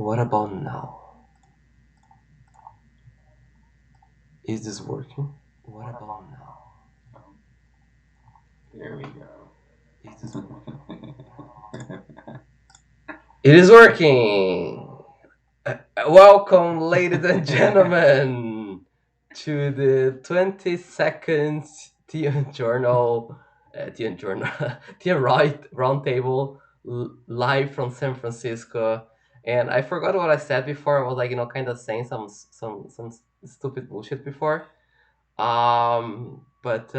What about now? Is this working? What about now? Oh, there we go. Is this working? It is working! Welcome, ladies and gentlemen, to the 22nd TN Journal, TN Journal, TN Roundtable, live from San Francisco. And I forgot what I said before. I was like, kind of saying some stupid bullshit before. But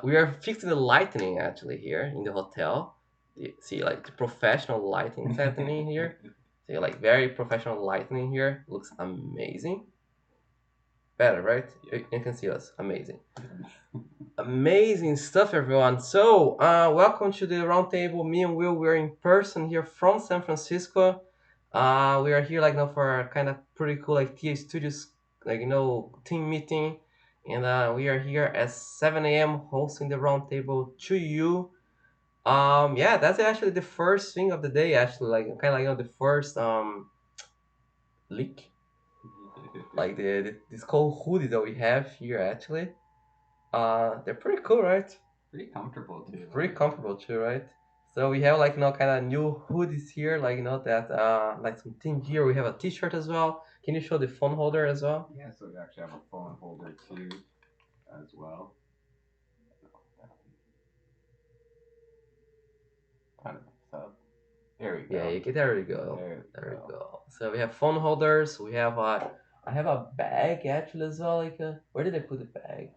we are fixing the lighting actually here in the hotel. You see, like the professional lighting happening here. See, like very professional lighting here. Looks amazing. Better, right? You can see us. Amazing. Amazing stuff, everyone. So, welcome to the roundtable. Me and Will, we're in person here from San Francisco. We are here like now for a kind of pretty cool like TA Studios team meeting, and we are here at 7 a.m. hosting the roundtable to you. Yeah, that's actually the first thing of the day. Actually, like kind of the first leak, like this cool hoodie that we have here actually. They're pretty cool, right? Pretty comfortable too. Pretty comfortable too, right? So we have like kind of new hoodies here, like that like some team gear. We have a T-shirt as well. Can you show the phone holder as well? Yeah, so we actually have a phone holder too, as well. Kind of so. There we go. Yeah, there we go. There we go. So we have phone holders. We have I have a bag actually as well. Like where did I put the bag?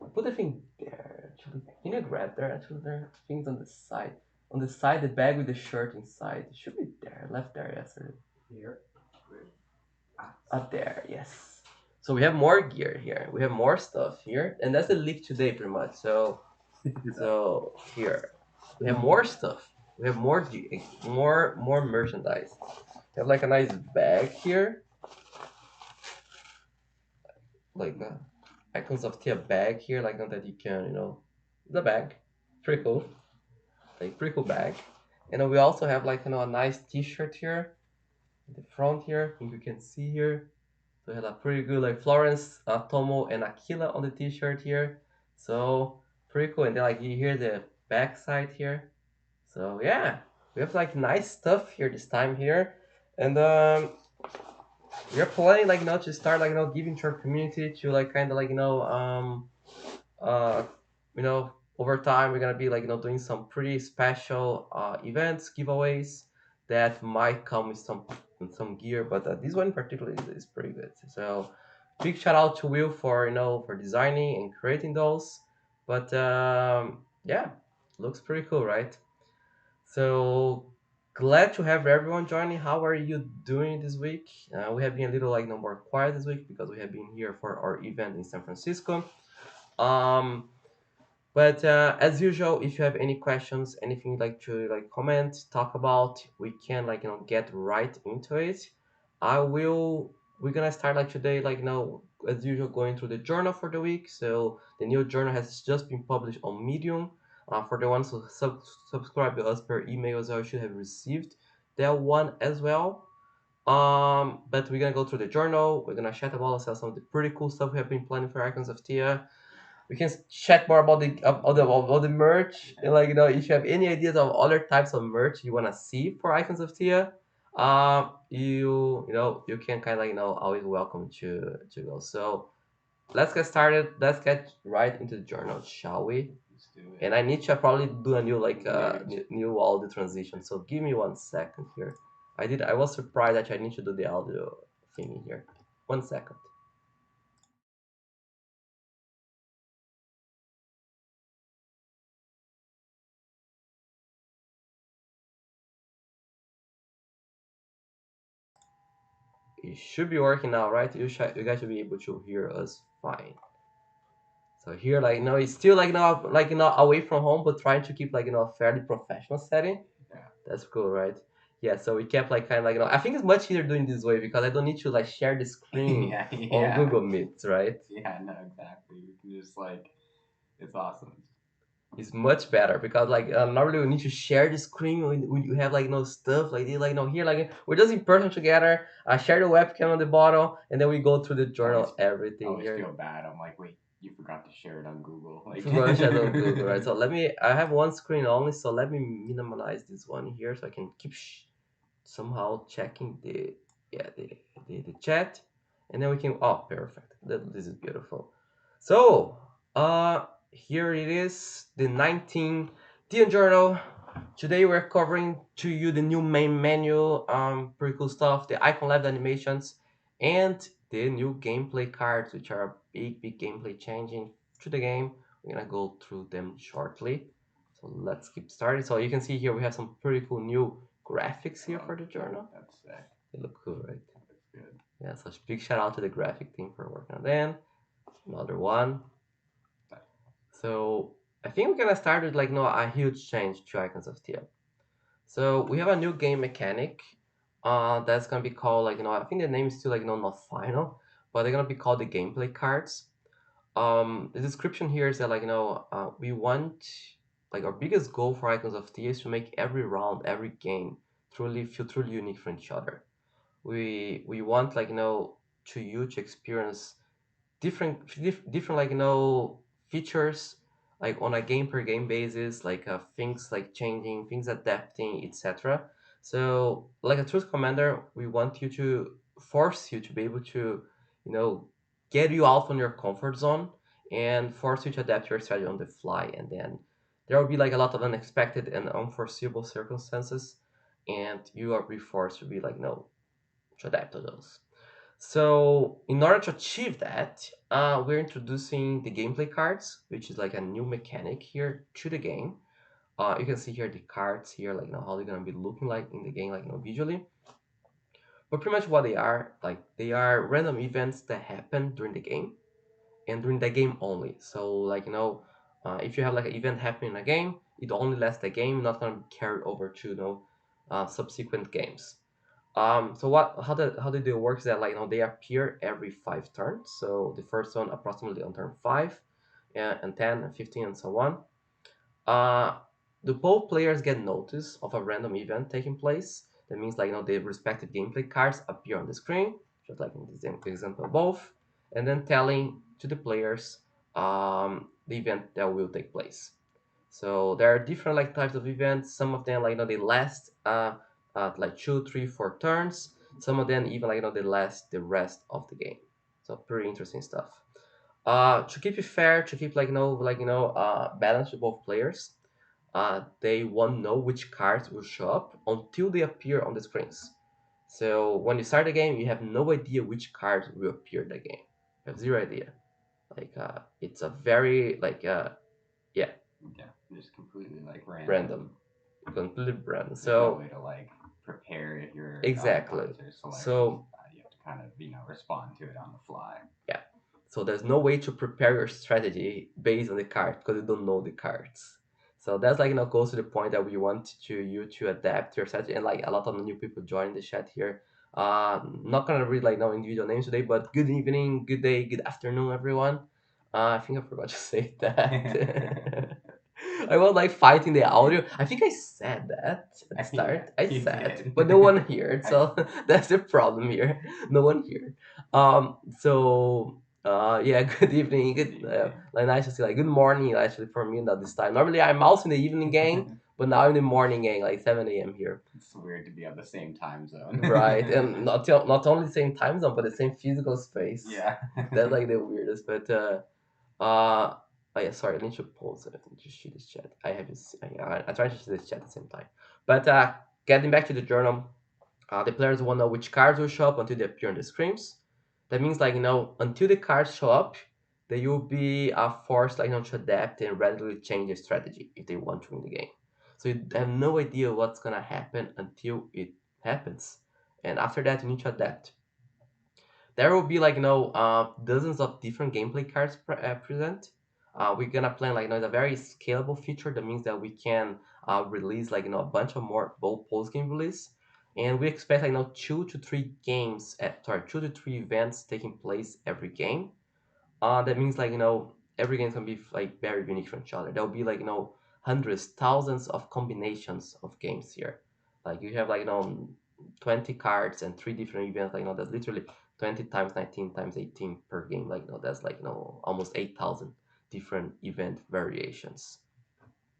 I put the thing there actually. Can you grab there actually? There things on the side. On the side, the bag with the shirt inside. It should be there. Left there yesterday. Here. Up there, yes. So we have more gear here. We have more stuff here, and that's the leak today, pretty much. So here we have more stuff. We have more merchandise. We have like a nice bag here, like Icons of Theia bag here, like that you can the bag, pretty cool, like pretty cool bag. And then we also have like a nice T-shirt here, in the front here. I think you can see here. So we had a pretty good like Florence, Tomo, and Aquila on the T-shirt here. So pretty cool. And then like you hear the back side here. So yeah, we have like nice stuff here this time here, and we are planning like to start like giving to our community to like kind of like uh over time we're gonna be like doing some pretty special events giveaways that might come with some gear, but this one in particular is pretty good. So big shout out to Will for for designing and creating those. But yeah, looks pretty cool, right? So glad to have everyone joining. How are you doing this week? We have been a little like more quiet this week because we have been here for our event in San Francisco. um but as usual, if you have any questions, anything you'd like to like comment, talk about, we can like get right into it. I will. We're gonna start like today, like as usual, going through the journal for the week. So the new journal has just been published on Medium. For the ones who subscribe to us per email as well, you should have received that one as well. But we're gonna go through the journal. We're gonna chat about some of the pretty cool stuff we have been planning for Icons of Tia. We can chat more about the merch. And, like if you have any ideas of other types of merch you wanna see for Icons of Tia, you can kind of like always welcome to go. So let's get started. Let's get right into the journal, shall we? Let's do it. And I need to probably do a new like new audio transition. So give me 1 second here. I was surprised that I need to do the audio thingy here. 1 second. It should be working now, right? You guys should be able to hear us fine. So here, like it's still like away from home, but trying to keep like a fairly professional setting. Yeah. That's cool, right? Yeah. So we kept like kind of like I think it's much easier doing this way because I don't need to like share the screen Yeah, on yeah. Google Meets, right? Yeah, no, exactly. You can just like, it's awesome. It's much better because like normally we need to share the screen when you have like no stuff like this, like no here like we're just in person together. I share the webcam on the bottom and then we go through the Always, journal everything always here. feel bad. I'm like, wait, you forgot to share it on Google. Like, If we're gonna share it on Google, right? So let me. I have one screen only, so let me minimize this one here so I can keep somehow checking the yeah the chat, and then we can perfect. This is beautiful. So here it is, the 19 Theia journal. Today we're covering to you the new main menu, pretty cool stuff, the icon left animations, and the new gameplay cards, which are a big gameplay changing to the game. We're gonna go through them shortly. So let's keep started. So you can see here we have some pretty cool new graphics here for the journal. That's sick. They look cool, right? That's good. Yeah, so big shout out to the graphic team for working on that. Another one. So I think we're gonna start with like a huge change to Icons of Theia. So we have a new game mechanic. That's gonna be called like I think the name is still like not final, but they're gonna be called the gameplay cards. The description here is that like we want like our biggest goal for Icons of Theia is to make every round, every game truly unique from each other. We want like to you to experience different like features like on a game per game basis, like things like changing, things adapting, etc. So like a truth commander, we want you to force you to be able to you know get you out on your comfort zone and force you to adapt your strategy on the fly, and then there will be like a lot of unexpected and unforeseeable circumstances, and you are be forced to be like no to adapt to those. So, in order to achieve that, we're introducing the gameplay cards, which is like a new mechanic here to the game. You can see here the cards here, like how they're gonna be looking like in the game, like visually. But pretty much what they are, like they are random events that happen during the game and during the game only. So, like if you have like an event happening in a game, it only lasts the game, not gonna be carried over to subsequent games. So how did they work is that like they appear every 5 turns. So the first one approximately on turn 5, and 10 and 15 and so on. Uh, the both players get notice of a random event taking place. That means like the respective gameplay cards appear on the screen, just like in this example above, and then telling to the players the event that will take place. So there are different like types of events. Some of them like they last like 2, 3, 4 turns. Some of them even like they last the rest of the game. So pretty interesting stuff. To keep it fair, to keep like balance to both players, they won't know which cards will show up until they appear on the screens. So when you start the game, you have no idea which cards will appear in the game. You have zero idea. Like it's a very like yeah Yeah, just completely like random, completely random. There's no So way to like prepare if your exactly. icons are selected. So You have to kind of respond to it on the fly. yeah. So there's no way to prepare your strategy based on the card because you don't know the cards. So that's like goes to the point that we want you to adapt your strategy, and like a lot of new people join the chat here. Not gonna read like no individual names today, but good evening, good day, good afternoon, everyone. I think I forgot to say that. I was like fighting the audio. I think I said that at the start. Yeah, I you said, did. but no one heard. So that's the problem here. No one heard. Yeah, good evening. Like nice to see. Like good morning, actually, for me at this time. Normally I'm also in the evening gang, but now in the morning gang, like 7 a.m. here. It's weird to be on the same time zone. Right, and not only the same time zone, but the same physical space. Yeah. That's like the weirdest. But uh, oh yeah, sorry, I need to pause it and just see this chat. I have this. I try to see this chat at the same time. But getting back to the journal, the players won't know which cards will show up until they appear on the screens. That means like until the cards show up, they will be forced like to adapt and radically change their strategy if they want to win the game. So you have no idea what's gonna happen until it happens, and after that you need to adapt. There will be like dozens of different gameplay cards present. We're gonna plan like it's a very scalable feature. That means that we can release like a bunch of more both post game release, and we expect like 2 to 3 games at sorry 2 to 3 events taking place every game. That means like every game can be like very unique from each other. There'll be like hundreds, thousands of combinations of games here. Like you have like 20 cards and three different events. Like that's literally 20 times 19 times 18 per game. Like that's like almost 8,000 different event variations.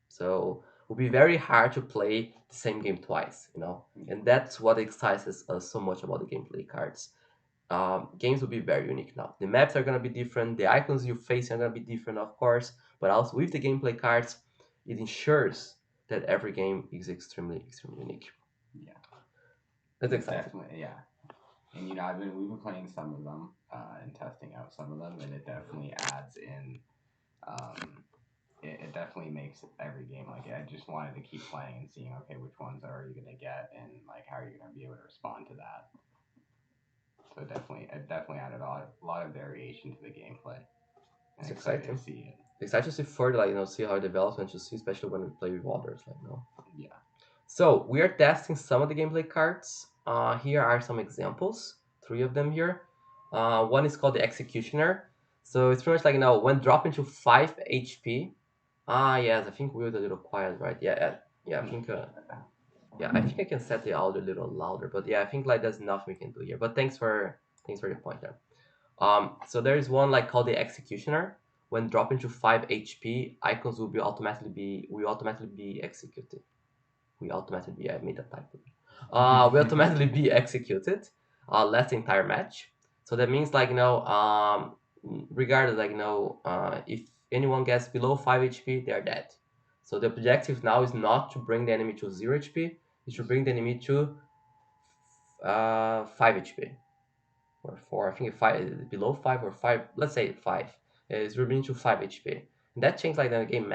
So it will be very hard to play the same game twice, and that's what excites us so much about the gameplay cards. Games will be very unique now. The maps are gonna be different. The icons you face are gonna be different, of course. But also with the gameplay cards, it ensures that every game is extremely, extremely unique. Yeah, That's exciting. definitely. Yeah, and we've been playing some of them and testing out some of them, and it definitely adds in. It definitely makes every game like I just wanted to keep playing and seeing which ones are you gonna get and like how are you gonna be able to respond to that. So it definitely added a lot of variation to the gameplay. It's Excited exciting. to see it. Excited to see further, see how it develops and to see, especially when we play with others, Yeah. So we are testing some of the gameplay cards. Here are some examples, three of them here. One is called the Executioner. So it's pretty much like when dropping to 5 HP. Yes, I think we were a little quiet, right? Yeah. I think I can set the audio a little louder, but yeah, I think like there's nothing we can do here. But thanks for the point there. So there is one like called the Executioner. When dropping to 5 HP, icons will automatically be executed. I made a typo. Will automatically be executed. Last entire match. So that means like regardless like if anyone gets below 5 HP, they are dead. So the objective now is not to bring the enemy to 0 HP. It's to bring the enemy to 5 HP or 4. I think five below 5 or 5. Let's say 5 is removing to 5 HP. And that changed like the game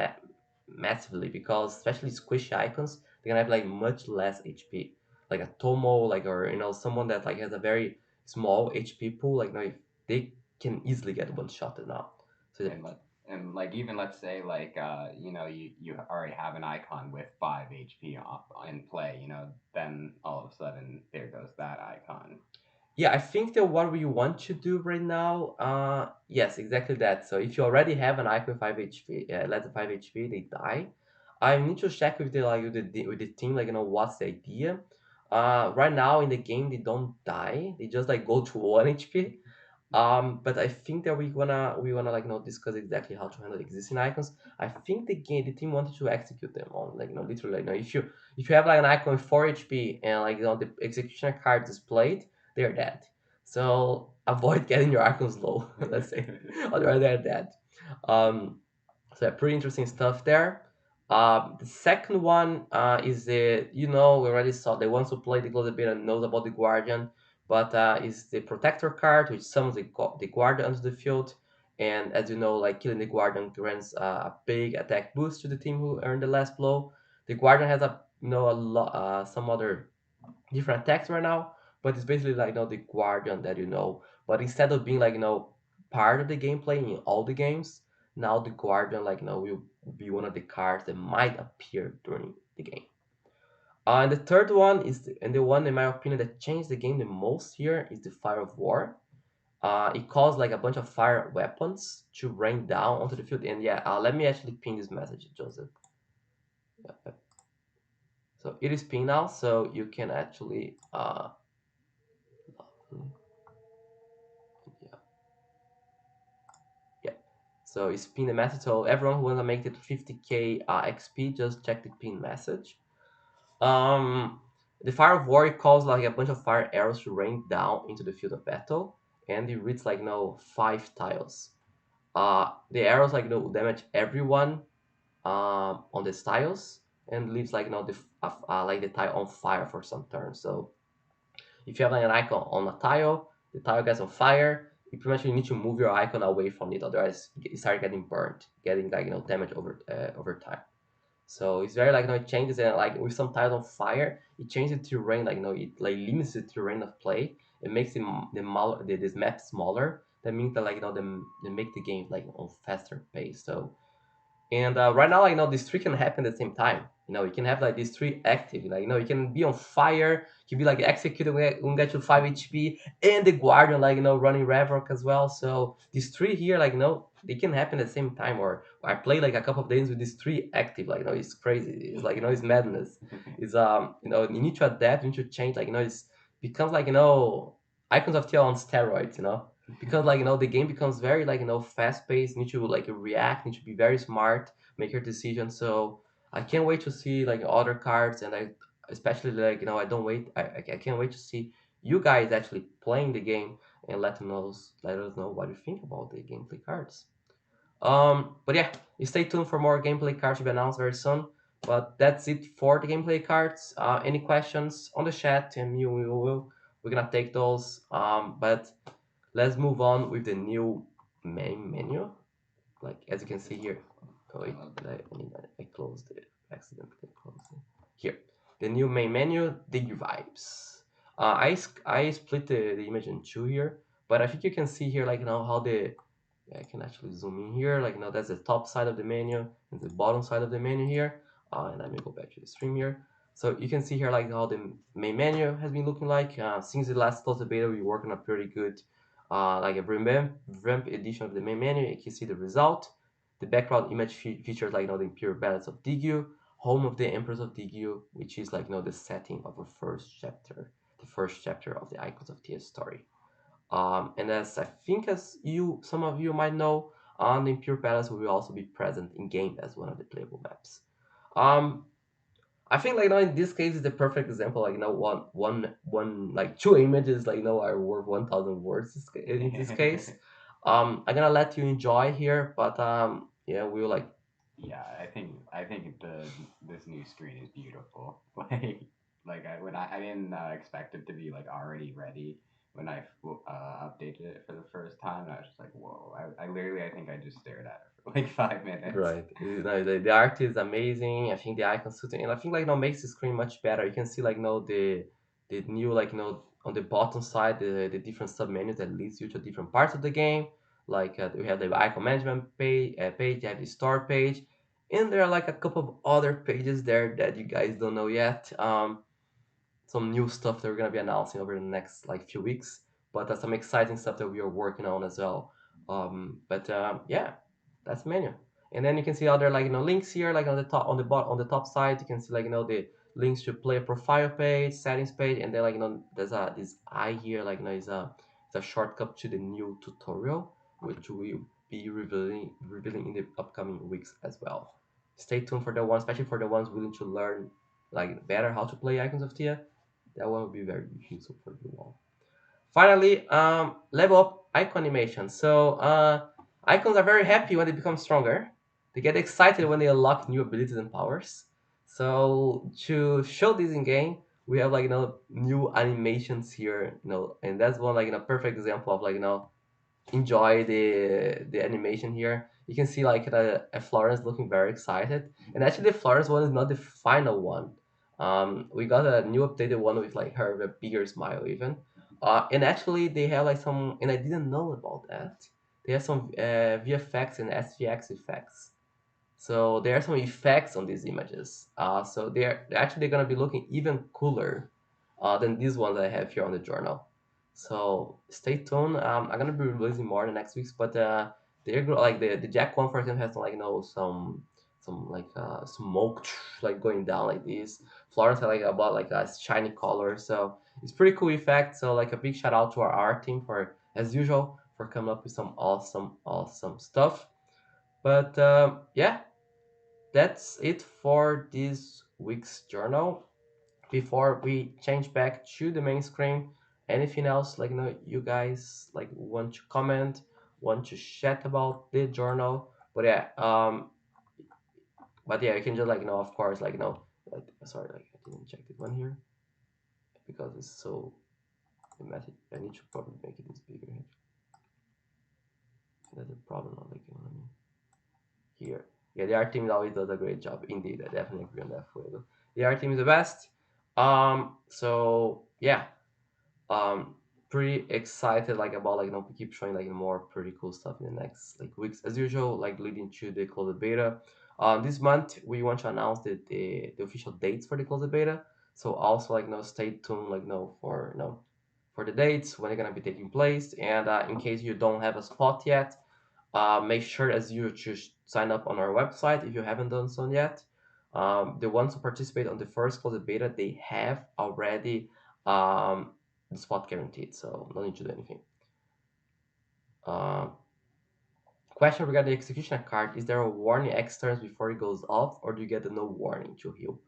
massively because especially squishy icons they're gonna have like much less HP. Like a Tomo, like or someone that like has a very small HP pool, like if they can easily get one shotted now. So and like even let's say like you already have an icon with 5 HP in play, then all of a sudden there goes that icon. yeah, I think that what we want to do right now, yes, exactly that. So if you already have an icon 5 HP, less than 5 HP, they die. I need to check with the team, like what's the idea. Right now in the game they don't die; they just like go to 1 HP. But I think that we wanna like discuss exactly how to handle existing icons. I think the team wanted to execute them on like literally like if you have like an icon with 4 HP and like the executioner card displayed, they are dead. So avoid getting your icons low, let's say, otherwise they're dead. Um, so yeah, pretty interesting stuff there. The second one is we already saw the ones who played the Closed Beta knows about the Guardian, but is the Protector card, which summons the Guardian onto the field. And as you know, like killing the Guardian grants a big attack boost to the team who earned the last blow. The Guardian has a lot, some other different attacks right now, but it's basically like the Guardian that But instead of being like part of the gameplay in all the games, now the Guardian like will be one of the cards that might appear during the game. And the third one and the one in my opinion that changed the game the most here is the Fire of War. It caused like a bunch of fire weapons to rain down onto the field. And yeah, let me actually pin this message, Joseph. Yeah. So it is pinned now, so you can actually yeah. Yeah. So it's pin the message. So everyone who wanna make it 50k XP, just check the pin message. Um, the Fire of War calls like a bunch of fire arrows to rain down into the field of battle, and it reads like 5 tiles. The arrows like damage everyone on the tiles and leaves like like the tile on fire for some turns. So if you have like an icon on a tile, the tile gets on fire. You pretty much need to move your icon away from it, otherwise you start getting burnt, getting like damage over time. So it's very like it changes and like with some tiles on fire, it changes the terrain like it like limits the terrain of play. It makes this map smaller. That means that like they make the game like on faster pace. So And right now, like, these three can happen at the same time. You can have like these three active. Like, you can be on fire, you can be like executing, when get to 5 HP, and the guardian, like, running Revoc as well. So these three here, like, they can happen at the same time. Or I play like a couple of days with these three active. Like, it's crazy. It's like, it's madness. It's you need to adapt, you need to change. Like, it's becomes like, Icons of Theia on steroids. Because like, the game becomes very like, fast paced. You need to like react, need to be very smart, make your decisions. So I can't wait to see like other cards. And I especially like, I don't wait I can't wait to see you guys actually playing the game, and let us know what you think about the gameplay cards. But yeah, stay tuned for more gameplay cards to be announced very soon. But that's it for the gameplay cards. Any questions on the chat, and we're gonna take those. But let's move on with the new main menu. Like, as you can see here. Oh wait, I closed it. Accidentally closed it. Here, the new main menu, Dig Vibes. I split the image in two here, but I think you can see here, like, how the, yeah, I can actually zoom in here. Like, that's the top side of the menu and the bottom side of the menu here. And let me go back to the stream here. So you can see here like how the main menu has been looking like. Since the last closed beta, we worked on a pretty good, like a revamp edition of the main menu. You can see the result. The background image features like, the Imperial Balance of Digyu, home of the Emperors of Digyu, which is like, the setting of the first chapter of the Icons of Theia story. And as I think, as some of you might know, the Impure Palace will also be present in game as one of the playable maps. Um, I think, like, in this case is the perfect example. Like, one like two images, like, are worth 1,000 words in this case. I'm gonna let you enjoy here, but yeah, we'll like. Yeah, I think this new screen is beautiful. Like I didn't expect it to be like already ready when I updated it for the first time. I was just like, whoa! I literally, I think I just stared at it for like 5 minutes. Right. The art is amazing. I think the icon suiting, and I think, like, makes the screen much better. You can see, like, the new, like, on the bottom side, the different sub menus that leads you to different parts of the game. Like, we have the icon management page, you have the store page, and there are like a couple of other pages there that you guys don't know yet. Some new stuff that we're gonna be announcing over the next like few weeks, but some exciting stuff that we are working on as well. But yeah, that's the menu. And then you can see other, like, links here, like on the top, on the top side. You can see, like, the links to player profile page, settings page, and then, like, there's this eye here, like, it's a shortcut to the new tutorial, which we will be revealing in the upcoming weeks as well. Stay tuned for the one, especially for the ones willing to learn like better how to play Icons of Tia. That one will be very useful for you all. Finally, level up icon animation. So icons are very happy when they become stronger. They get excited when they unlock new abilities and powers. So to show this in game, we have, like, new animations here. And that's one, like, perfect example of, like, enjoy the animation here. You can see, like, Florence looking very excited, and actually the Florence one is not the final one. We got a new updated one with, like, her with a bigger smile even. And actually they have like some, and I didn't know about that. They have some VFX and SVX effects. So there are some effects on these images. So they're actually gonna be looking even cooler than these ones I have here on the journal. So stay tuned. I'm gonna be releasing more in the next weeks, but like the Jack one, for example, has, like, some like smoke like going down like this. Florence had like about like a shiny color, so it's pretty cool effect. So, like, a big shout out to our art team for, as usual, for coming up with some awesome stuff. But yeah, that's it for this week's journal. Before we change back to the main screen, anything else, like, you guys like want to comment, want to chat about the journal? But yeah, you can just, like, of course, like, like, sorry, like, I didn't check this one here because it's so the message. I need to probably make it this bigger here. That's a problem. Not like, here. Yeah, the art team always does a great job. Indeed, I definitely agree on that, Fuego. The art team is the best. So yeah, um, pretty excited, like, about, like, we keep showing, like, more pretty cool stuff in the next like weeks as usual, like leading to the closed beta. This month we want to announce the official dates for the closed beta. So also stay tuned for for the dates when they're gonna be taking place. And in case you don't have a spot yet, make sure as you just sign up on our website if you haven't done so yet. The ones who participate on the first closed beta, they have already the spot guaranteed, so no need to do anything. Uh, Question regarding the execution card: is there a warning X turns before it goes off, or do you get a no warning to heal?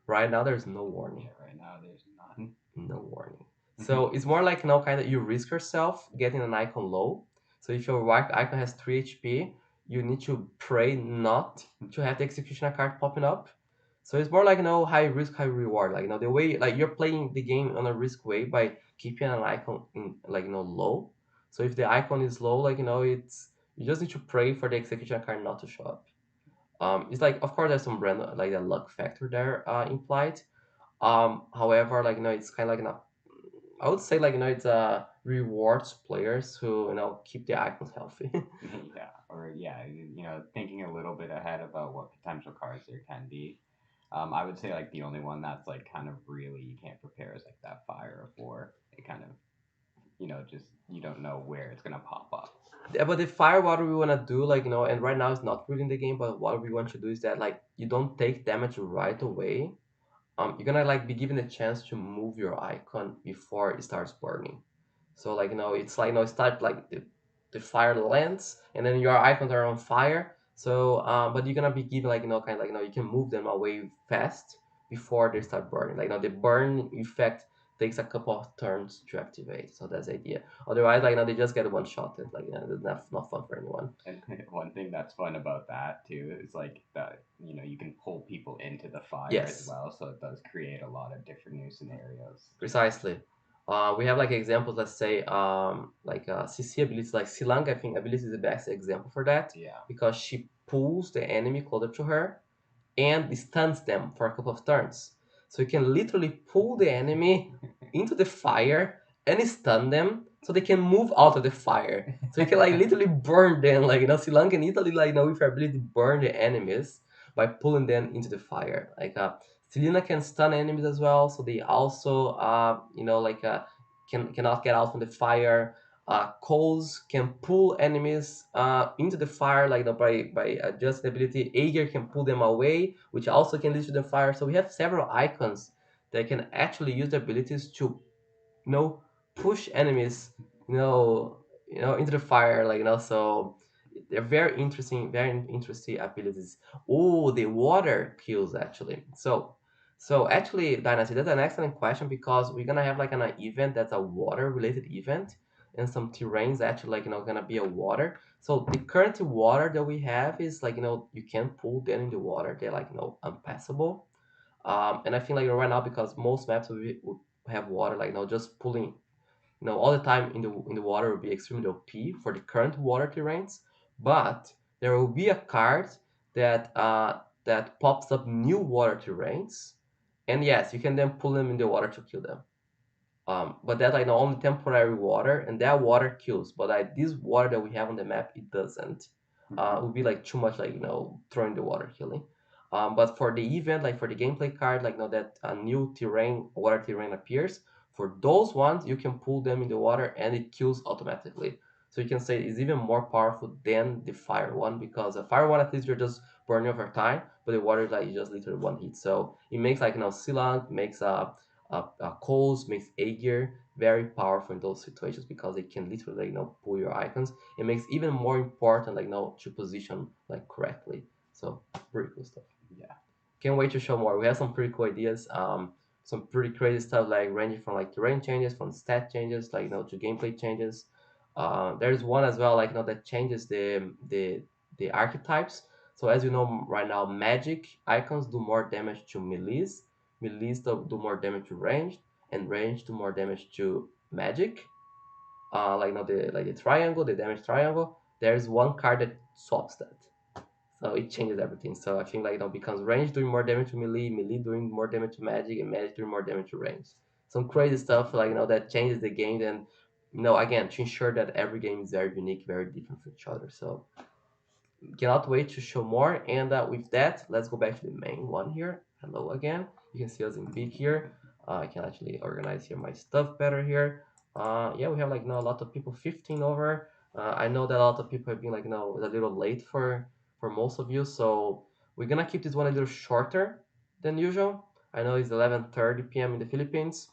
Right now, there's no warning. Yeah, right now there's none. No warning. So it's more like kind of you risk yourself getting an icon low. So if your icon has 3 HP, you need to pray not to have the executioner card popping up. So it's more like high risk, high reward. Like the way like you're playing the game on a risk way by keeping an icon in low. So if the icon is low, it's you just need to pray for the executioner card not to show up. It's like of course there's some random like a luck factor there implied. However, it's kind of like I would say it's rewards players who keep the icons healthy. Yeah, or yeah, thinking a little bit ahead about what potential cards there can be. I would say like the only one that's like kind of really you can't prepare is like that Fire of War. It kind of just you don't know where it's gonna pop up. Yeah, but the fire, what we wanna do, and right now it's not really in the game, but what we want to do is that you don't take damage right away. You're gonna be given a chance to move your icon before it starts burning. So it's it start the fire lands and then your icons are on fire. So but you're gonna be given kind of you can move them away fast before they start burning. The burn effect takes a couple of turns to activate. So that's the idea. Otherwise, they just get one shot. That's not fun for anyone. And one thing that's fun about that too is like that you can pull people into the fire as Yes. well, so it does create a lot of different new scenarios. Precisely. We have examples. Let's say CC abilities like Silang. I think ability is the best example for that Yeah. because she pulls the enemy closer to her and stuns them for a couple of turns. So you can literally pull the enemy into the fire and stun them so they can move out of the fire. So you can literally burn them. Silang can literally with her ability burn the enemies by pulling them into the fire. Selena can stun enemies as well, so they also cannot get out from the fire. Coals can pull enemies into the fire, by adjusting the ability. Aegir can pull them away, which also can lead to the fire. So we have several icons that can actually use the abilities to push enemies into the fire so they're very interesting abilities. Oh, the water kills actually. So actually, Dynasty, that's an excellent question because we're gonna have an event that's a water related event and some terrains actually gonna be a water. So the current water that we have is you can pull them in the water. They're unpassable. And I think right now because most maps will have water just pulling all the time in the water will be extremely OP for the current water terrains, but there will be a card that pops up new water terrains, and yes, you can then pull them in the water to kill them. But that's only temporary water, and that water kills. But this water that we have on the map, it doesn't. It would be too much throwing the water killing. But for the event, for the gameplay card, that a new terrain, water terrain appears. For those ones, you can pull them in the water and it kills automatically. So you can say it's even more powerful than the fire one because the fire one at least you're just burning over time, but the water is you just literally one hit. So it makes Sealant makes Coles makes Aegir very powerful in those situations because they can literally pull your icons. It makes even more important to position correctly. So pretty cool stuff. Yeah. Can't wait to show more. We have some pretty cool ideas. Some pretty crazy stuff ranging from terrain changes, from stat changes, to gameplay changes. There's one as well that changes the archetypes. So as you know right now, magic icons do more damage to melees. Melees do more damage to ranged, and ranged do more damage to magic. The triangle, the damage triangle. There's one card that swaps that. So it changes everything. So I think becomes range doing more damage to melee, melee doing more damage to magic, and magic doing more damage to range. Some crazy stuff that changes the game. And again to ensure that every game is very unique, very different from each other. So cannot wait to show more. And with that, let's go back to the main one here. Hello again. You can see us in big here. I can actually organize here my stuff better here. Yeah, we have like a lot of people, 15 over. I know that a lot of people have been like a little late for most of you, so we're gonna keep this one a little shorter than usual. I know it's 11:30 p.m. in the Philippines.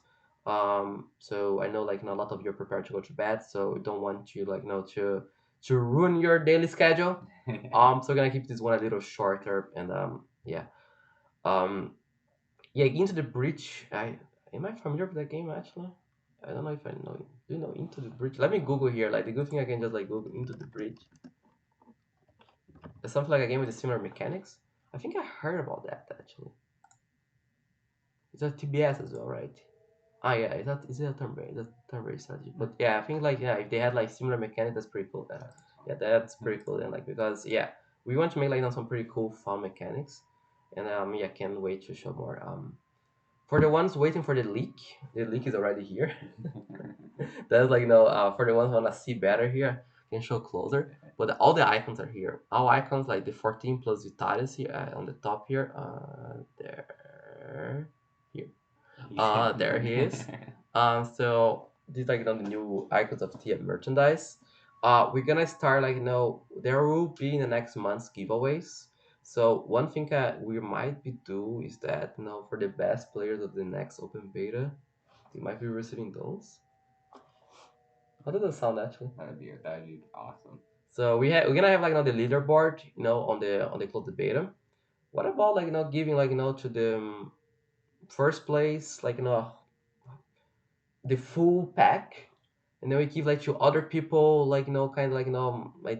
So I know like a lot of you are prepared to go to bed, so don't want you like to ruin your daily schedule. So we're gonna keep this one a little shorter, and yeah, um, yeah, Into the Breach. I am I familiar with that game actually? I don't know if I know it. Do you know Into the Breach? Let me Google here. Like the good thing I can just like Google Into the Breach. It's something like a game with similar mechanics. I think I heard about that actually. It's a TBS as well, right? Ah, yeah, is it a turn-based? It's a turn-based strategy. But yeah, I think like yeah, if they had like similar mechanics, that's pretty cool. Then yeah, that's pretty cool. Then like because yeah, we want to make like some pretty cool fun mechanics, and yeah, can't wait to show more. For the ones waiting for the leak is already here. That's like for the ones who wanna see better here, I can show closer. But all the icons are here. All icons like the 14 plus Vitalis here on the top here. There, here. There he is. So these like the new Icons of Theia merchandise. We're gonna start like there will be in the next month's giveaways. So one thing that we might be do is that for the best players of the next open beta, they might be receiving those. How does that sound actually? That'd be awesome. So we're gonna have like the leaderboard on the closed beta. What about like giving like to the first place like the full pack, and then we give like to other people like kind of like like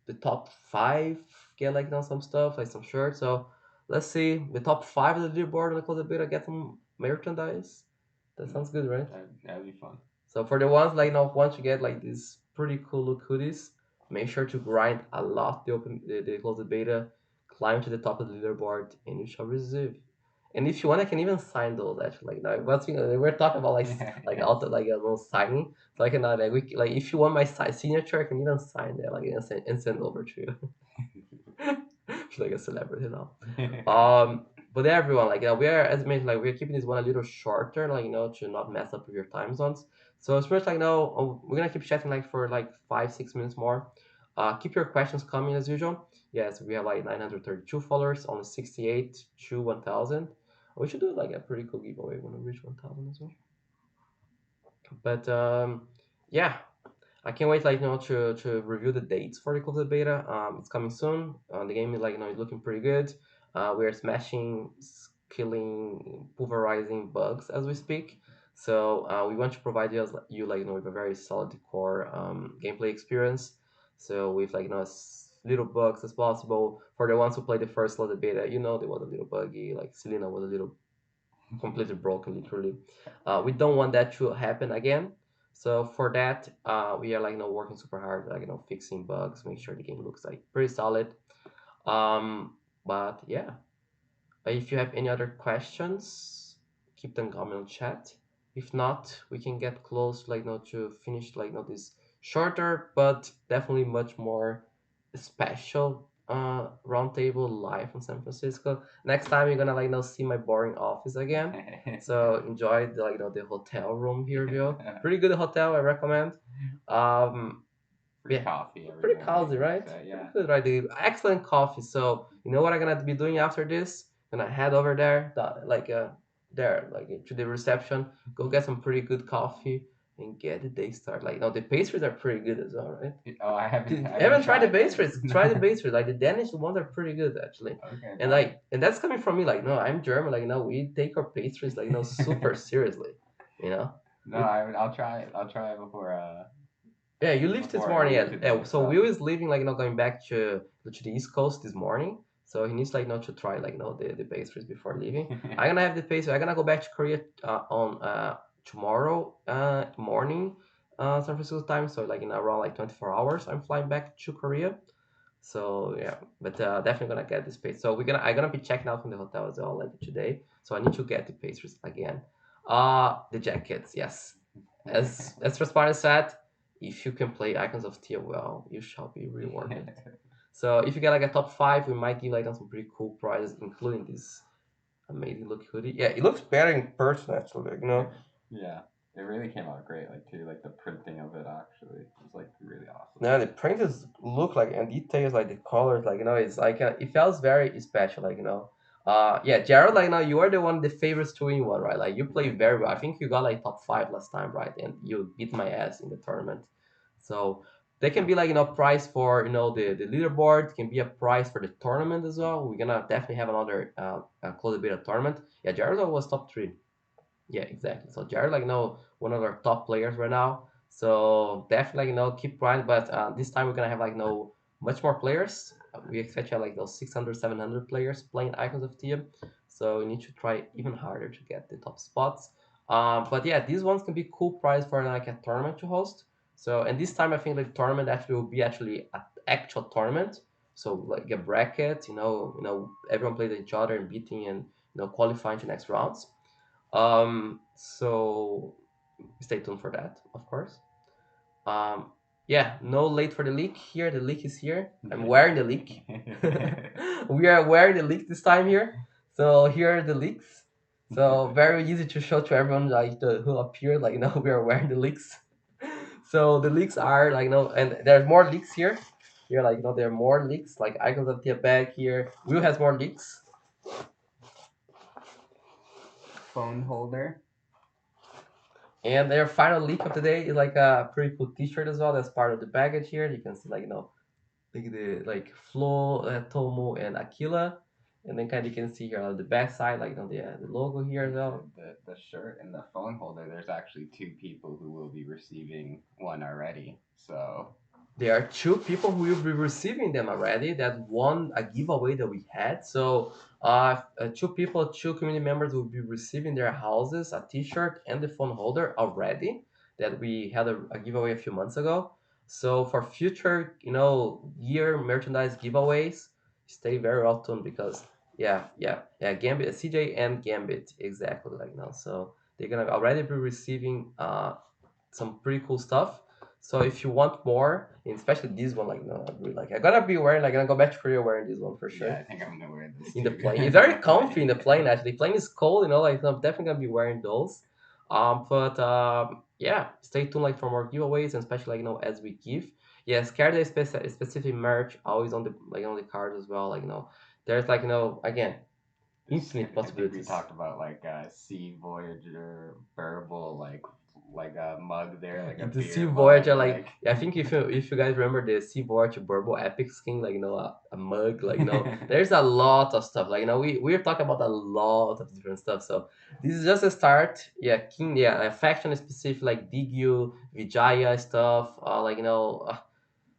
the top five get like some stuff like some shirts. So let's see the top five of the leaderboard on the close beta get some merchandise. That sounds good, right? That'd be fun. So for the ones like want to get like these pretty cool look hoodies, make sure to grind a lot the closed beta, climb to the top of the leaderboard, and you shall receive. And if you want, I can even sign those actually. Like now, we're talking about like auto like a little signing. So I can like if you want my signature, I can even sign there like and send over to you. Feel like a celebrity now. But everyone, like we are as mentioned, like we're keeping this one a little shorter, like to not mess up with your time zones. So it's first like we're gonna keep chatting like for like 5-6 minutes more. Keep your questions coming as usual. Yes, we have like 932 followers, only 68 to 1,000. We should do like a pretty cool giveaway when we reach 1,000 as well. But yeah, I can't wait like to review the dates for the closed beta. It's coming soon. The game is like it's looking pretty good. We are smashing, killing, pulverizing bugs as we speak. So we want to provide you like with a very solid core gameplay experience. So with like as little bugs as possible. For the ones who played the first closed beta, they was a little buggy. Like Selena was a little completely broken, literally. We don't want that to happen again. So for that, we are like working super hard, like fixing bugs, make sure the game looks like pretty solid. But yeah, if you have any other questions, keep them coming on chat. If not, we can get close, like to finish like this shorter, but definitely much more special roundtable live from San Francisco. Next time you're gonna like see my boring office again. So enjoy the the hotel room here, Bill. Pretty good hotel, I recommend. Um, Free yeah, coffee every pretty morning. cozy, right? Yeah. Pretty good, right? The excellent coffee. So you know what I'm gonna be doing after this? Gonna head over there, to the reception, go get some pretty good coffee, and get the day started. Like, the pastries are pretty good as well, right? Oh, I haven't. You haven't tried the those. pastries? Try the pastries. Like the Danish ones are pretty good actually. Okay. And like, and that's coming from me. Like, no, I'm German. Like, no, we take our pastries like super seriously. You know. No, I'll try it. I'll try it before. Yeah, you leave this Before I morning. leave Yeah, today, so Will is leaving like going back to the East Coast this morning. So he needs like not to try like the pastries before leaving. I'm gonna have the pastry. I'm gonna go back to Korea on tomorrow morning San Francisco time. So like in around like 24 hours, I'm flying back to Korea. So yeah, but definitely gonna get this pastry. So I'm gonna be checking out from the hotel as well like today. So I need to get the pastries again. The jackets, yes. As Raspada said, if you can play Icons of Theia well, you shall be rewarded. So if you get like a top five, we might give like some pretty cool prizes, including this amazing look hoodie. Yeah, it looks better in person actually. Yeah, it really came out great. Like too, like the printing of it actually was like really awesome. No, the printers look like and details like the colors, like it's like it feels very special, yeah, Jared, like now you are the one the favorites to win one, right? Like you play very well. I think you got like top five last time, right? And you beat my ass in the tournament. So they can be like prize for the leaderboard, can be a prize for the tournament as well. We're gonna definitely have another close beta tournament. Yeah, Jared was top three. Yeah, exactly. So Jared, like, one of our top players right now. So definitely, keep grinding. But this time we're gonna have like much more players. We expect to have like those 600, 700 players playing Icons of Theia. So we need to try even harder to get the top spots. But yeah, these ones can be cool prize for like a tournament to host. So and this time I think the tournament actually will be actually an actual tournament. So like a bracket, everyone plays each other and beating and qualifying to next rounds. So stay tuned for that, of course. Um, yeah, no late for the leak here. The leak is here. I'm wearing the leak. We are wearing the leak this time here. So here are the leaks. So very easy to show to everyone like who appeared. Like we are wearing the leaks. So the leaks are like and there's more leaks here. Here like there are more leaks. Like Icons of the bag here. Will has more leaks. Phone holder. And their final leak of the day is like a pretty cool T-shirt as well. That's part of the package here. You can see like the like Flo, Tomo, and Aquila, and then kind of you can see here on the back side like the logo here as well. The shirt and the phone holder. There's actually two people who will be receiving one already. So There are two people who will be receiving them already that won a giveaway that we had. So two people, two community members will be receiving their houses a T-shirt and the phone holder already that we had a giveaway a few months ago. So for future year merchandise giveaways, stay very well tuned because yeah, Gambit, CJ and Gambit exactly like now. So they're gonna already be receiving some pretty cool stuff. So if you want more, and especially this one, like no, I really like. I gotta be wearing like I'm gonna go back to Korea wearing this one for sure. yeah, I think I'm gonna wear this In the too. plane, it's very comfy in the plane. Actually, the plane is cold. Like I'm definitely gonna be wearing those. But yeah, stay tuned like for more giveaways and especially like as we give. Yes, carry the specific merch always on the cards as well. Like there's like again infinite I think we possibilities. talked about like Sea Voyager Burble, like a mug there, like a The beer Sea mug, Voyager, like I think if you guys remember the Sea Voyager Burble Epic skin, like a mug, like there's a lot of stuff. Like we're talking about a lot of different stuff. So this is just a start. Yeah, King, yeah, a faction specific like Digyu, Vijaya stuff.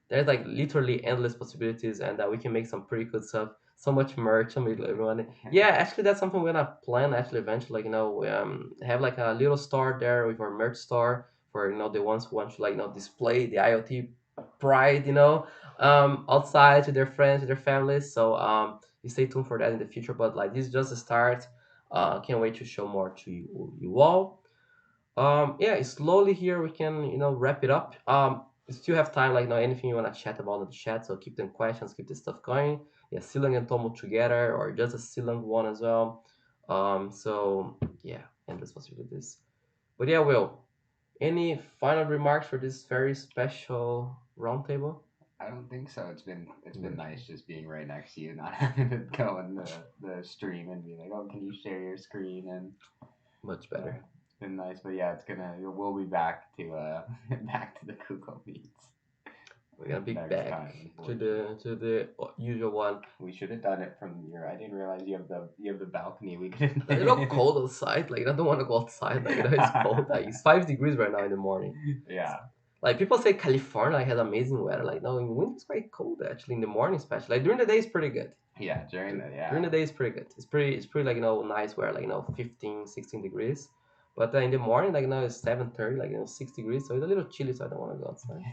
There's like literally endless possibilities, and we can make some pretty good stuff. So much merch and everyone. Yeah, actually, that's something we're gonna plan. Actually, eventually, have like a little store there with our merch store for the ones who want to display the IoT pride, outside to their friends, to their families. So you stay tuned for that in the future. But like this is just a start. Can't wait to show more to you all. Yeah, slowly here we can wrap it up. We still have time, like anything you want to chat about in the chat, so keep them questions, keep this stuff going. Yeah, Silang and Tomo together or just a Silang one as well. So yeah, endless possibilities. But yeah, Will, any final remarks for this very special roundtable? I don't think so. It's been nice just being right next to you, not having to go in the stream and be like, oh, can you share your screen? And Much better. it's been nice, but yeah, we'll be back to back to the Google Meets. We're gonna be Next back time, to the usual one. We should have done it from your. I didn't realize you have the balcony. We could. A little cold outside. Like I don't want to go outside. Like it's cold. Like it's 5 degrees right now in the morning. Yeah. Like people say California has amazing weather. Like no, in winter it's quite cold actually in the morning, especially. Like during the day it's pretty good. Yeah, During the day it's pretty good. It's pretty like nice weather, like 15, 16 degrees. But in the morning, like it's 7:30, like 6 degrees, so it's a little chilly, so I don't want to go outside.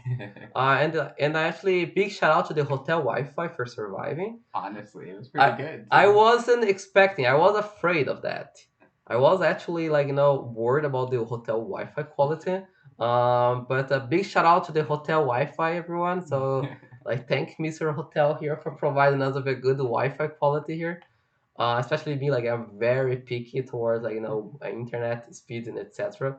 And I actually big shout out to the hotel Wi-Fi for surviving. Honestly, it was pretty good. Too. I wasn't expecting. I was afraid of that. I was actually like worried about the hotel Wi-Fi quality. But a big shout out to the hotel Wi-Fi, everyone. So like thank Mr. Hotel here for providing us with a good Wi-Fi quality here. Especially me, like I'm very picky towards like internet speed and etc.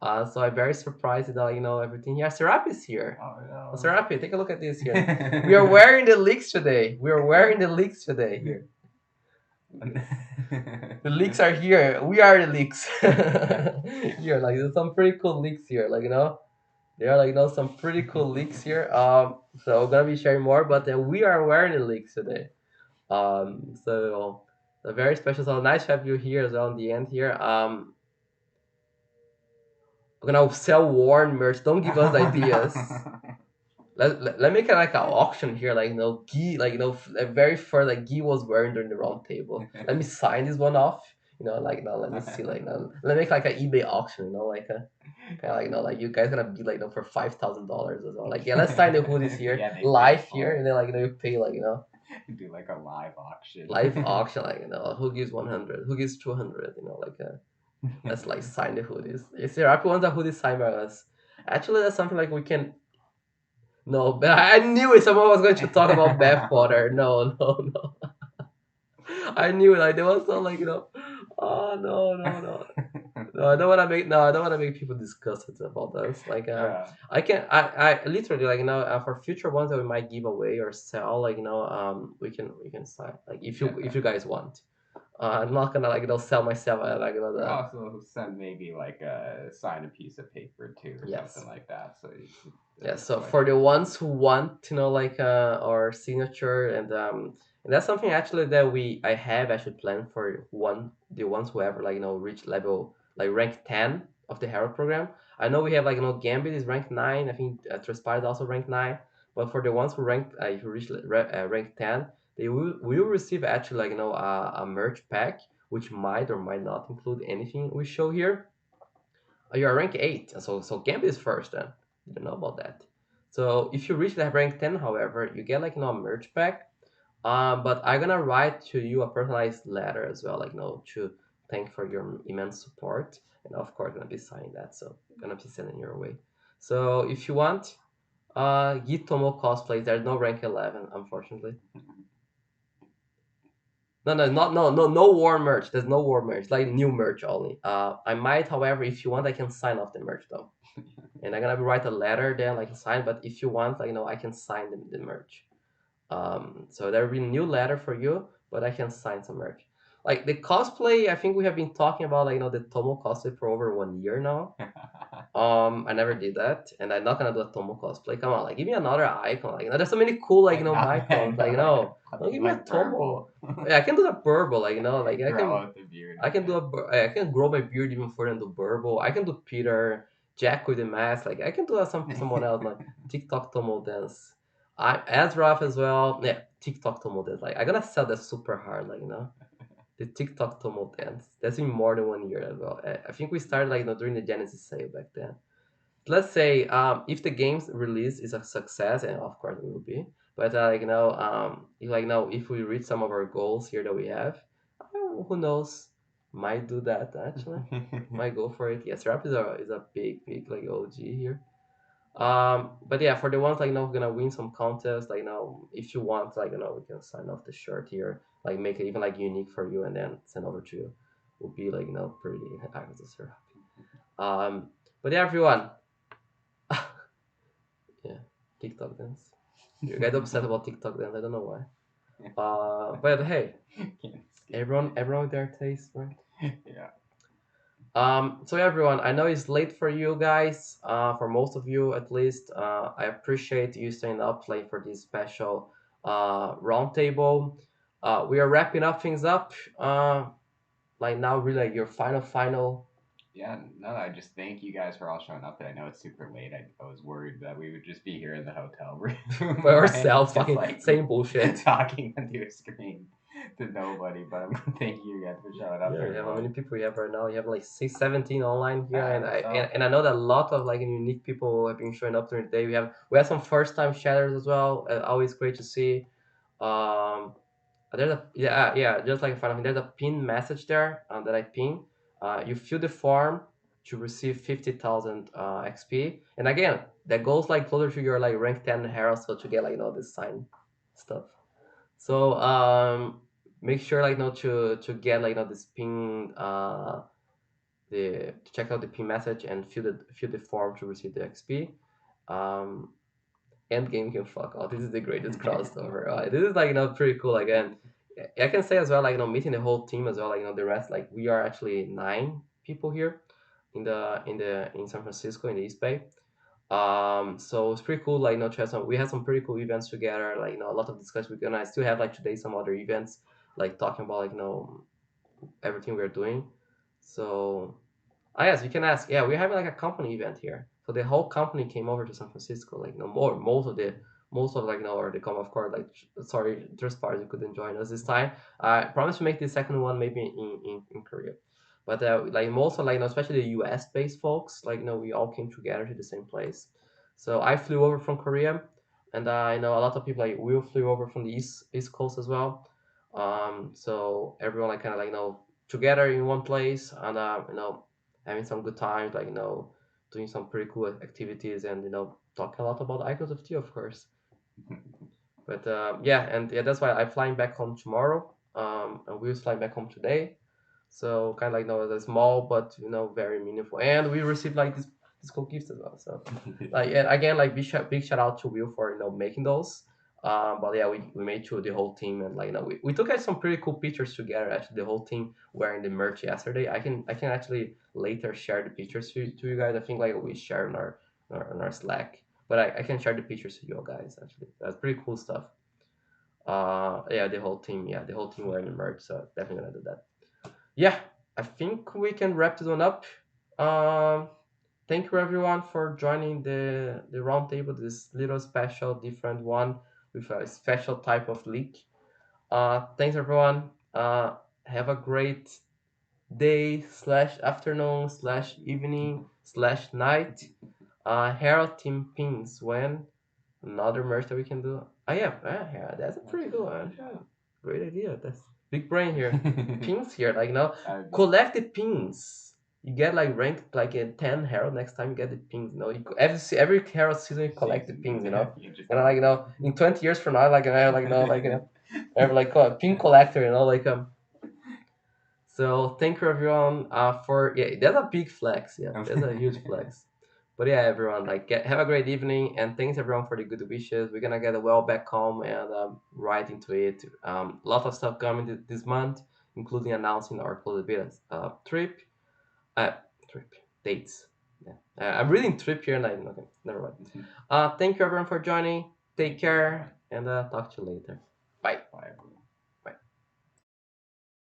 So I'm very surprised that everything here. Serapi is here. Oh Oh, no. Serapi, take a look at this here. We are wearing the leaks today. We are wearing the leaks today here. The leaks are here. We are the leaks. Here, like there's some pretty cool leaks here. Like there are like some pretty cool leaks here. So we're gonna be sharing more, but we are wearing the leaks today. So very special. So nice to have you here as well in the end here. We're gonna sell worn merch. Don't give us ideas. Let me make like an auction here, like Guy, like very far like Guy was wearing during the round table. Let me sign this one off. Like now let me see, like now let me make like an eBay auction, like a kind of like like you guys gonna be like for $5,000 as well. Like yeah, let's sign the hoodies here, Yeah, they live pay for here, it. and then like you pay like Do like a live auction. live auction, like who gives 100, who gives 200, like let's like sign the hoodies. Is there everyone's a hoodie signed by us? Actually, that's something like we can. No, but I knew it. Someone was going to talk about bathwater. No, no, no. I knew it. Like there was no like Oh no, no, no. No, I don't want to make I don't want to make people disgusted about us. Like Yeah. I can I literally like for future ones that we might give away or sell, like we can sign, like if you guys want. I'm not gonna like sell myself at like Could the. also send maybe like sign a piece of paper too or Yes. something like that. So you could, Yeah, so like for the ones who want like our signature, and that's something actually that I have actually planned for the ones who ever like reach level like rank 10 of the hero program. I know we have like Gambit is rank 9. I think Transpire is also rank 9. But for the ones who who reach rank 10, they will receive actually like a merch pack, which might or might not include anything we show here. You are rank 8, so Gambit is first then. Didn't know about that. So if you reach that rank 10, however, you get like a merch pack. But I'm gonna write to you a personalized letter as well, like to thank for your immense support, and of course gonna be signing that. So gonna be sending your way. So if you want, Gitomo cosplays. There's no rank 11, unfortunately. No, no, not no war merch. There's no war merch. Like new merch only. I might, however, if you want, I can sign off the merch though. And I'm gonna write a letter then like sign. But if you want, like I can sign the merch. So there will be a new letter for you, but I can sign some merch. Like the cosplay, I think we have been talking about like the Tomo cosplay for over 1 year now. I never did that, and I'm not gonna do a Tomo cosplay. Come on, like give me another icon. Like there's so many cool like icons. Like don't give me a Tomo. Yeah, I can do the Burble. Like like grow out the beard. I can do I can grow my beard even further than do Burble. I can do Peter, Jack with the mask. Like I can do someone else like TikTok Tomo dance. I Azrath as well. Yeah, TikTok Tomo dance. Like I'm gonna sell that super hard. Like the TikTok Tomo dance. That's been more than 1 year as well. I think we started like during the Genesis sale back then. Let's say if the game's release is a success, and of course it will be, but if we reach some of our goals here that we have, who knows, might do that actually. Might go for it. Yes, rap is a big like OG here. But yeah, for the ones like we're gonna win some contest, like if you want, like we can sign off the shirt here, like make it even like unique for you, and then send over to you. Will be like pretty access here. But yeah, everyone. Yeah, TikTok dance. You guys upset about TikTok dance? I don't know why. But hey, everyone with their taste, right? Yeah. So yeah, everyone, I know it's late for you guys, for most of you at least. I appreciate you staying up late for this special roundtable. We are wrapping up things up. Like now, really, like your final. Yeah, no, I just thank you guys for all showing up. I know it's super late. I was worried that we would just be here in the hotel room By right? ourselves, Just fucking like same bullshit. talking into a screen to nobody. But I'm thank you again for showing up. Yeah, you have how everyone. many people you have right now? You have like 17 online here, Yeah, and I so- and I know that a lot of like unique people have been showing up during the day. We have some first time shatters as well. Always great to see. There's a yeah, just like a final thing. There's a pin message there that I pin. You fill the form, to receive 50,000 XP. And again, that goes like closer to your like rank 10 herald, so to get like this sign stuff. So make sure like to get like this pin the to check out the pin message and fill the form to receive the XP. Um, End game can fuck off. This is the greatest crossover. This is like pretty cool. Again, I can say as well like meeting the whole team as well. Like the rest like we are actually 9 people here in San Francisco in the East Bay. So it's pretty cool. Like to have some we had some pretty cool events together. Like a lot of discussion. We're gonna still have like today some other events like talking about like everything we're doing. So yes, you can ask. Yeah, we're having like a company event here. So the whole company came over to San Francisco. Like more most of like or they come of course like sorry just parties couldn't join us this time. I promise to make the second one maybe in Korea. But like most of like especially the US based folks like we all came together to the same place. So I flew over from Korea, and I know a lot of people like Will flew over from the East Coast as well. So everyone like kind of like together in one place, and having some good times, like doing some pretty cool activities, and talking a lot about Icons of Theia, of course. But yeah, and yeah, that's why I'm flying back home tomorrow. And we was flying back home today. So kind of like a small but very meaningful, and we received like this cool gifts as well. So like and again like big shout out to Will for making those. But yeah, we made sure the whole team, and like we took some pretty cool pictures together. Actually, the whole team wearing the merch yesterday. I can actually later share the pictures to you guys. I think like we share on our Slack, but I can share the pictures to you guys. Actually, that's pretty cool stuff. Yeah, the whole team. Yeah, the whole team wearing the merch. So definitely gonna do that. Yeah, I think we can wrap this one up. Um, Thank you everyone for joining the roundtable. This little special, different one with a special type of leak. Thanks everyone. Have a great day slash afternoon slash evening slash night. Herald team pins when another merch that we can do. Oh yeah, that's a pretty good one. Yeah, great idea. That's big brain here. Pins here, like collect the pins. You get like ranked like a 10 Herald next time you get the pins. Every Herald season you collect the pins. And like in 20 years from now, like I have like I have like a pin collector. Like So thank you everyone for that's a big flex. Yeah, that's a huge flex. But yeah, everyone, like have a great evening, and thanks everyone for the good wishes. We're gonna get well back home and right into it. Lot of stuff coming this month, including announcing our closed beta trip. Uh, trip dates. Yeah, I'm reading trip here, and okay, never mind. Thank you everyone for joining. Take care, and talk to you later. Bye.